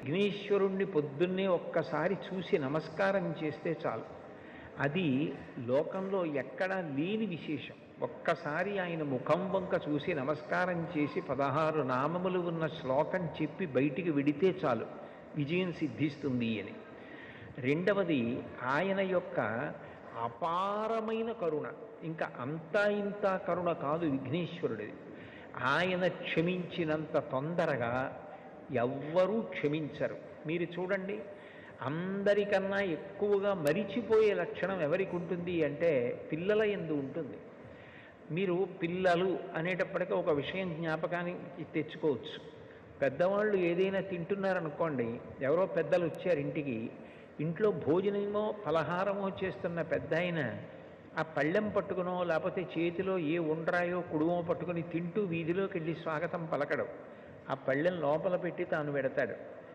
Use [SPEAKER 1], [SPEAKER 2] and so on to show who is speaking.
[SPEAKER 1] విఘ్నేశ్వరుణ్ణి పొద్దున్నే ఒక్కసారి చూసి నమస్కారం చేస్తే చాలు. అది లోకంలో ఎక్కడా లేని విశేషం. ఒక్కసారి ఆయన ముఖం వంక చూసి నమస్కారం చేసి 16 నామములు ఉన్న శ్లోకం చెప్పి బయటికి విడితే చాలు, విజయం సిద్ధిస్తుంది అని. రెండవది ఆయన యొక్క అపారమైన కరుణ. ఇంకా అంతా ఇంత కరుణ కాదు విఘ్నేశ్వరుడిది. ఆయన క్షమించినంత తొందరగా ఎవ్వరూ క్షమించరు. మీరు చూడండి, అందరికన్నా ఎక్కువగా మరిచిపోయే లక్షణం ఎవరికి ఉంటుంది అంటే పిల్లల యందు ఉంటుంది. మీరు పిల్లలు అనేటప్పటికీ ఒక విషయం జ్ఞాపకానికి తెచ్చుకోవచ్చు. పెద్దవాళ్ళు ఏదైనా తింటున్నారనుకోండి, ఎవరో పెద్దలు వచ్చారు ఇంటికి, ఇంట్లో భోజనమో పలహారమో చేస్తున్న పెద్ద ఆయన ఆ పళ్ళెం పట్టుకునో లేకపోతే చేతిలో ఏ ఉండ్రాయో కుడుమో పట్టుకుని తింటూ వీధిలోకి వెళ్ళి స్వాగతం పలకడం, ఆ పళ్ళెం లోపల పెట్టి తాను పెడతాడు.